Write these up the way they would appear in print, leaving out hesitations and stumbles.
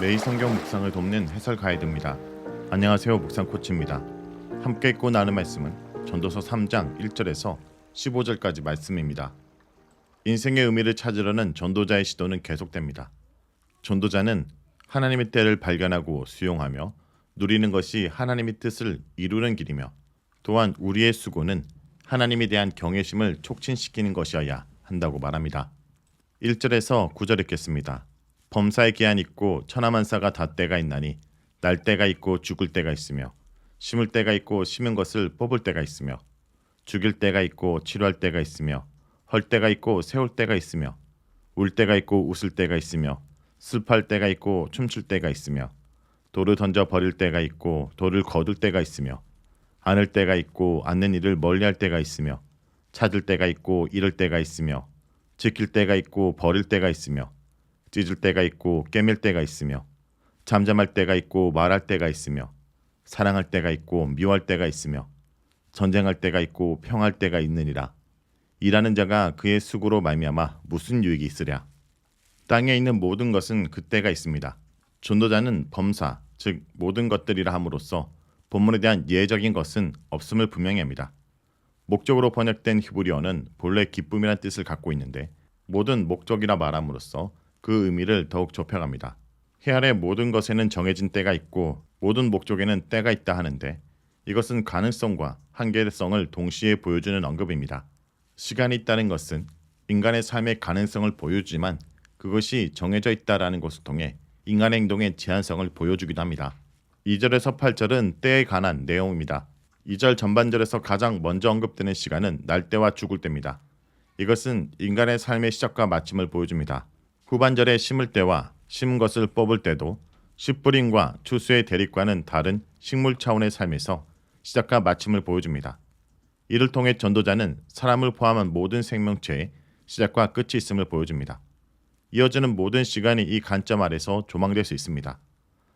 매일 성경 묵상을 돕는 해설 가이드입니다. 안녕하세요. 묵상 코치입니다. 함께 읽고 나눈 말씀은 전도서 3장 1절에서 15절까지 말씀입니다. 인생의 의미를 찾으려는 전도자의 시도는 계속됩니다. 전도자는 하나님의 때를 발견하고 수용하며 누리는 것이 하나님의 뜻을 이루는 길이며, 또한 우리의 수고는 하나님에 대한 경외심을 촉진시키는 것이어야 한다고 말합니다. 1절에서 9절 읽겠습니다. 범사의 기한이 있고 천하만사가 다 때가 있나니 날 때가 있고 죽을 때가 있으며, 심을 때가 있고 심은 것을 뽑을 때가 있으며, 죽일 때가 있고 치료할 때가 있으며, 헐 때가 있고 세울 때가 있으며, 울 때가 있고 웃을 때가 있으며, 슬퍼할 때가 있고 춤출 때가 있으며, 돌을 던져 버릴 때가 있고 돌을 거둘 때가 있으며, 안을 때가 있고 않는 일을 멀리할 때가 있으며, 찾을 때가 있고 잃을 때가 있으며, 지킬 때가 있고 버릴 때가 있으며, 찢을 때가 있고 깨밀 때가 있으며, 잠잠할 때가 있고 말할 때가 있으며, 사랑할 때가 있고 미워할 때가 있으며, 전쟁할 때가 있고 평할 때가 있느니라. 일하는 자가 그의 수고로 말미암아 무슨 유익이 있으랴. 땅에 있는 모든 것은 그때가 있습니다. 전도자는 범사, 즉 모든 것들이라 함으로써 본문에 대한 예적인 것은 없음을 분명히 합니다. 목적으로 번역된 히브리어는 본래 기쁨이란 뜻을 갖고 있는데, 모든 목적이라 말함으로써 그 의미를 더욱 좁혀갑니다. 해 아래 모든 것에는 정해진 때가 있고 모든 목적에는 때가 있다 하는데, 이것은 가능성과 한계성을 동시에 보여주는 언급입니다. 시간이 있다는 것은 인간의 삶의 가능성을 보여주지만, 그것이 정해져 있다라는 것을 통해 인간의 행동의 제한성을 보여주기도 합니다. 2절에서 8절은 때에 관한 내용입니다. 2절 전반절에서 가장 먼저 언급되는 시간은 날 때와 죽을 때입니다. 이것은 인간의 삶의 시작과 마침을 보여줍니다. 후반절에 심을 때와 심은 것을 뽑을 때도 씨뿌림과 추수의 대립과는 다른 식물 차원의 삶에서 시작과 마침을 보여줍니다. 이를 통해 전도자는 사람을 포함한 모든 생명체의 시작과 끝이 있음을 보여줍니다. 이어지는 모든 시간이 이 관점 아래서 조망될 수 있습니다.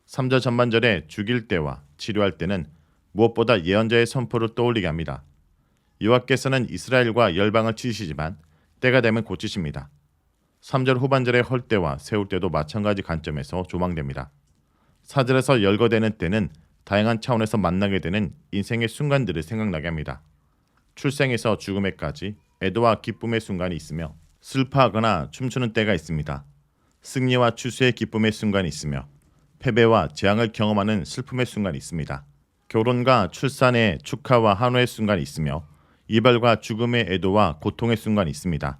3절 전반절에 죽일 때와 치료할 때는 무엇보다 예언자의 선포를 떠올리게 합니다. 여호와께서는 이스라엘과 열방을 치시지만 때가 되면 고치십니다. 3절 후반절의 헐 때와 세울 때도 마찬가지 관점에서 조망됩니다. 4절에서 열거되는 때는 다양한 차원에서 만나게 되는 인생의 순간들을 생각나게 합니다. 출생에서 죽음에까지 애도와 기쁨의 순간이 있으며, 슬퍼하거나 춤추는 때가 있습니다. 승리와 추수의 기쁨의 순간이 있으며, 패배와 재앙을 경험하는 슬픔의 순간이 있습니다. 결혼과 출산의 축하와 한호의 순간이 있으며, 이별과 죽음의 애도와 고통의 순간이 있습니다.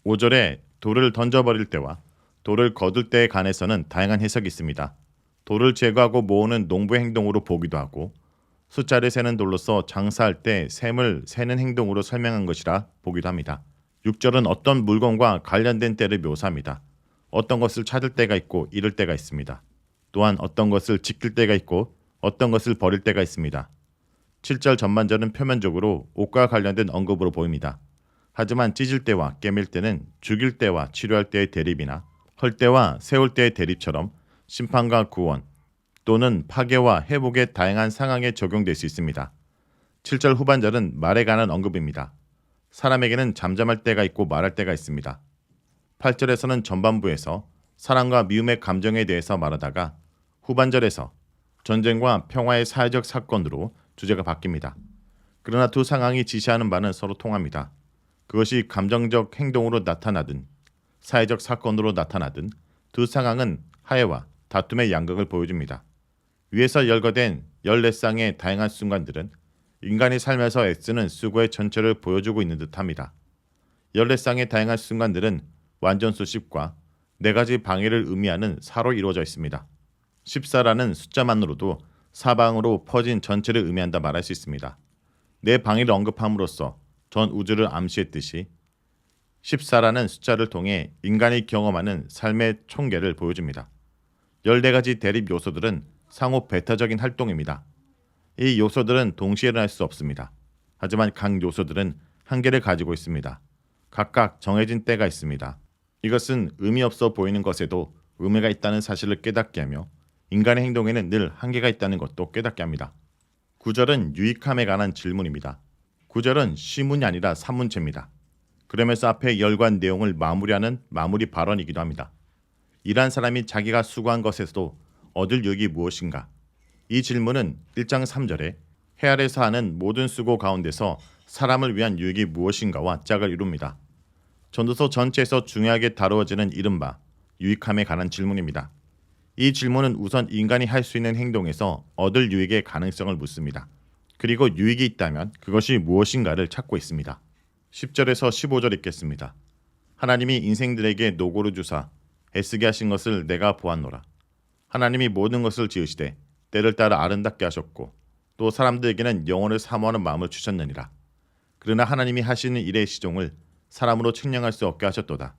5절에 돌을 던져버릴 때와 돌을 거둘 때에 관해서는 다양한 해석이 있습니다. 돌을 제거하고 모으는 농부의 행동으로 보기도 하고, 숫자를 세는 돌로서 장사할 때 셈을 세는 행동으로 설명한 것이라 보기도 합니다. 6절은 어떤 물건과 관련된 때를 묘사합니다. 어떤 것을 찾을 때가 있고 잃을 때가 있습니다. 또한 어떤 것을 지킬 때가 있고 어떤 것을 버릴 때가 있습니다. 7절 전반절은 표면적으로 옷과 관련된 언급으로 보입니다. 하지만 찢을 때와 깨밀 때는 죽일 때와 치료할 때의 대립이나 헐 때와 세울 때의 대립처럼 심판과 구원 또는 파괴와 회복의 다양한 상황에 적용될 수 있습니다. 7절 후반절은 말에 관한 언급입니다. 사람에게는 잠잠할 때가 있고 말할 때가 있습니다. 8절에서는 전반부에서 사랑과 미움의 감정에 대해서 말하다가 후반절에서 전쟁과 평화의 사회적 사건으로 주제가 바뀝니다. 그러나 두 상황이 지시하는 바는 서로 통합니다. 그것이 감정적 행동으로 나타나든 사회적 사건으로 나타나든 두 상황은 화해와 다툼의 양극을 보여줍니다. 위에서 열거된 14쌍의 다양한 순간들은 인간의 삶에서 애쓰는 수고의 전체를 보여주고 있는 듯합니다. 14쌍의 다양한 순간들은 완전 수십과 4가지 방해를 의미하는 사로 이루어져 있습니다. 14라는 숫자만으로도 사방으로 퍼진 전체를 의미한다 말할 수 있습니다. 4방해를 언급함으로써 전 우주를 암시했듯이 14라는 숫자를 통해 인간이 경험하는 삶의 총계를 보여줍니다. 14가지 대립 요소들은 상호 배타적인 활동입니다. 이 요소들은 동시에 일어날 수 없습니다. 하지만 각 요소들은 한계를 가지고 있습니다. 각각 정해진 때가 있습니다. 이것은 의미 없어 보이는 것에도 의미가 있다는 사실을 깨닫게 하며, 인간의 행동에는 늘 한계가 있다는 것도 깨닫게 합니다. 9절은 유익함에 관한 질문입니다. 9절은 시문이 아니라 산문체입니다. 그러면서 앞에 열관 내용을 마무리하는 마무리 발언이기도 합니다. 일한 사람이 자기가 수고한 것에서도 얻을 유익이 무엇인가? 이 질문은 1장 3절에 해 아래서 하는 모든 수고 가운데서 사람을 위한 유익이 무엇인가와 짝을 이룹니다. 전도서 전체에서 중요하게 다루어지는 이른바 유익함에 관한 질문입니다. 이 질문은 우선 인간이 할 수 있는 행동에서 얻을 유익의 가능성을 묻습니다. 그리고 유익이 있다면 그것이 무엇인가를 찾고 있습니다. 10절에서 15절 읽겠습니다. 하나님이 인생들에게 노고를 주사 애쓰게 하신 것을 내가 보았노라. 하나님이 모든 것을 지으시되 때를 따라 아름답게 하셨고 또 사람들에게는 영혼을 사모하는 마음을 주셨느니라. 그러나 하나님이 하시는 일의 시종을 사람으로 측량할 수 없게 하셨도다.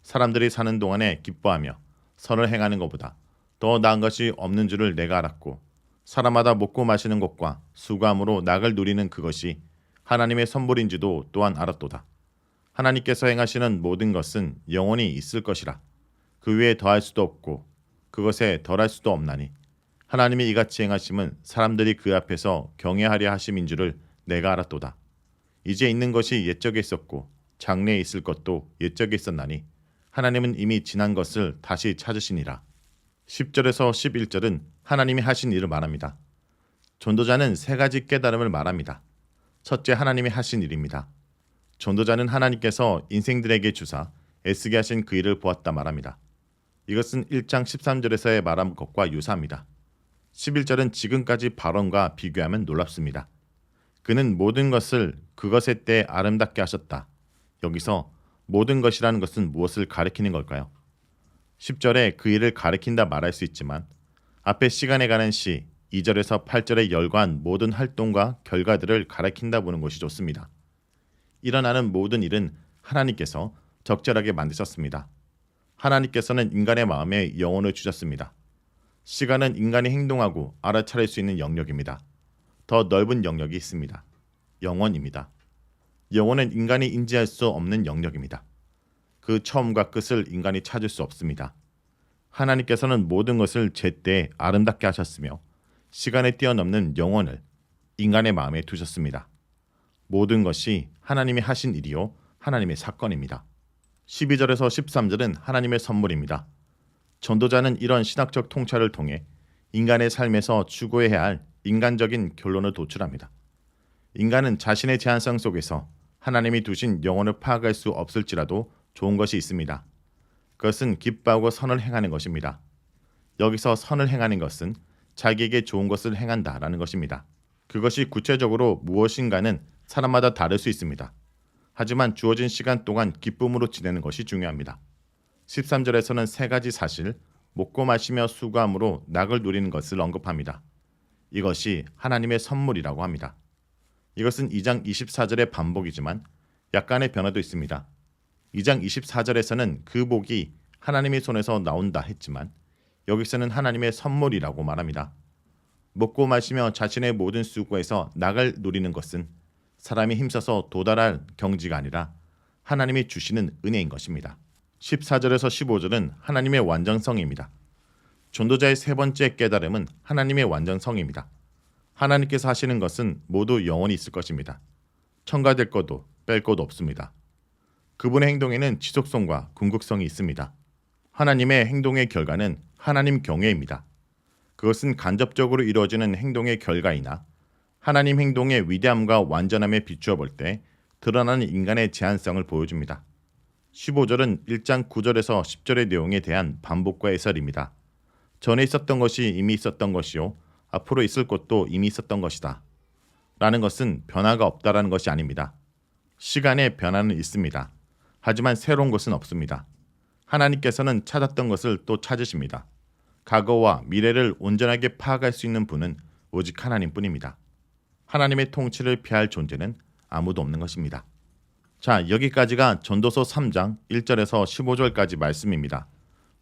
사람들이 사는 동안에 기뻐하며 선을 행하는 것보다 더 나은 것이 없는 줄을 내가 알았고 사람마다 먹고 마시는 것과 수고함으로 낙을 누리는 그것이 하나님의 선물인지도 또한 알았도다. 하나님께서 행하시는 모든 것은 영원히 있을 것이라. 그 위에 더할 수도 없고 그것에 덜할 수도 없나니 하나님이 이같이 행하심은 사람들이 그 앞에서 경외하려 하심인 줄을 내가 알았도다. 이제 있는 것이 옛적에 있었고 장래에 있을 것도 옛적에 있었나니 하나님은 이미 지난 것을 다시 찾으시니라. 10절에서 11절은 하나님이 하신 일을 말합니다. 전도자는 세 가지 깨달음을 말합니다. 첫째, 하나님이 하신 일입니다. 전도자는 하나님께서 인생들에게 주사 애쓰게 하신 그 일을 보았다 말합니다. 이것은 1장 13절에서의 말한 것과 유사합니다. 11절은 지금까지 발언과 비교하면 놀랍습니다. 그는 모든 것을 그것의 때에 아름답게 하셨다. 여기서 모든 것이라는 것은 무엇을 가리키는 걸까요? 10절에 그 일을 가리킨다 말할 수 있지만 앞에 시간에 관한 시 2절에서 8절에 열거한 모든 활동과 결과들을 가리킨다 보는 것이 좋습니다. 일어나는 모든 일은 하나님께서 적절하게 만드셨습니다. 하나님께서는 인간의 마음에 영혼을 주셨습니다. 시간은 인간이 행동하고 알아차릴 수 있는 영역입니다. 더 넓은 영역이 있습니다. 영원입니다. 영혼은 인간이 인지할 수 없는 영역입니다. 그 처음과 끝을 인간이 찾을 수 없습니다. 하나님께서는 모든 것을 제때에 아름답게 하셨으며 시간에 뛰어넘는 영혼을 인간의 마음에 두셨습니다. 모든 것이 하나님이 하신 일이요 하나님의 사건입니다. 12절에서 13절은 하나님의 선물입니다. 전도자는 이런 신학적 통찰을 통해 인간의 삶에서 추구해야 할 인간적인 결론을 도출합니다. 인간은 자신의 제한성 속에서 하나님이 두신 영혼을 파악할 수 없을지라도 좋은 것이 있습니다. 그것은 기뻐하고 선을 행하는 것입니다. 여기서 선을 행하는 것은 자기에게 좋은 것을 행한다라는 것입니다. 그것이 구체적으로 무엇인가는 사람마다 다를 수 있습니다. 하지만 주어진 시간 동안 기쁨으로 지내는 것이 중요합니다. 13절에서는 세 가지 사실, 먹고 마시며 수고함으로 낙을 누리는 것을 언급합니다. 이것이 하나님의 선물이라고 합니다. 이것은 2장 24절의 반복이지만 약간의 변화도 있습니다. 2장 24절에서는 그 복이 하나님의 손에서 나온다 했지만 여기서는 하나님의 선물이라고 말합니다. 먹고 마시며 자신의 모든 수고에서 낙을 누리는 것은 사람이 힘써서 도달할 경지가 아니라 하나님이 주시는 은혜인 것입니다. 14절에서 15절은 하나님의 완전성입니다. 전도자의 세 번째 깨달음은 하나님의 완전성입니다. 하나님께서 하시는 것은 모두 영원히 있을 것입니다. 첨가될 것도 뺄 것도 없습니다. 그분의 행동에는 지속성과 궁극성이 있습니다. 하나님의 행동의 결과는 하나님 경외입니다. 그것은 간접적으로 이루어지는 행동의 결과이나 하나님 행동의 위대함과 완전함에 비추어 볼 때 드러나는 인간의 제한성을 보여줍니다. 15절은 1장 9절에서 10절의 내용에 대한 반복과 해설입니다. 전에 있었던 것이 이미 있었던 것이요 앞으로 있을 것도 이미 있었던 것이다. 라는 것은 변화가 없다라는 것이 아닙니다. 시간의 변화는 있습니다. 하지만 새로운 것은 없습니다. 하나님께서는 찾았던 것을 또 찾으십니다. 과거와 미래를 온전하게 파악할 수 있는 분은 오직 하나님뿐입니다. 하나님의 통치를 피할 존재는 아무도 없는 것입니다. 자, 여기까지가 전도서 3장 1절에서 15절까지 말씀입니다.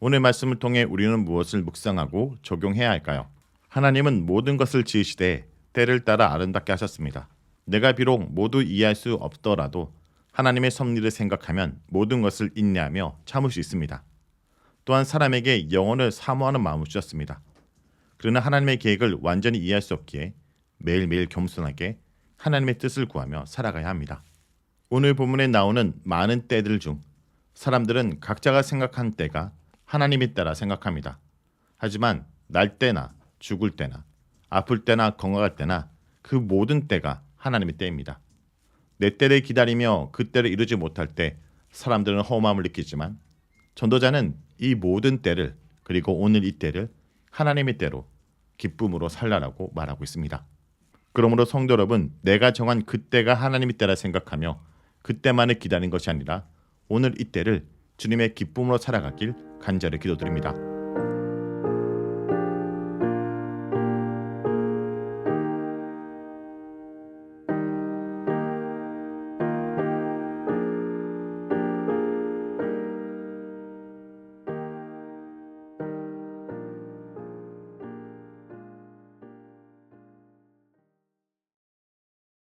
오늘 말씀을 통해 우리는 무엇을 묵상하고 적용해야 할까요? 하나님은 모든 것을 지으시되 때를 따라 아름답게 하셨습니다. 내가 비록 모두 이해할 수 없더라도 하나님의 섭리를 생각하면 모든 것을 인내하며 참을 수 있습니다. 또한 사람에게 영혼을 사모하는 마음을 주셨습니다. 그러나 하나님의 계획을 완전히 이해할 수 없기에 매일매일 겸손하게 하나님의 뜻을 구하며 살아가야 합니다. 오늘 본문에 나오는 많은 때들 중 사람들은 각자가 생각한 때가 하나님의 때라 생각합니다. 하지만 날 때나 죽을 때나 아플 때나 건강할 때나 그 모든 때가 하나님의 때입니다. 내 때를 기다리며 그 때를 이루지 못할 때 사람들은 허무함을 느끼지만 전도자는 이 모든 때를 그리고 오늘 이 때를 하나님의 때로 기쁨으로 살라라고 말하고 있습니다. 그러므로 성도 여러분, 내가 정한 그 때가 하나님의 때라 생각하며 그때만을 기다린 것이 아니라 오늘 이 때를 주님의 기쁨으로 살아가길 간절히 기도드립니다.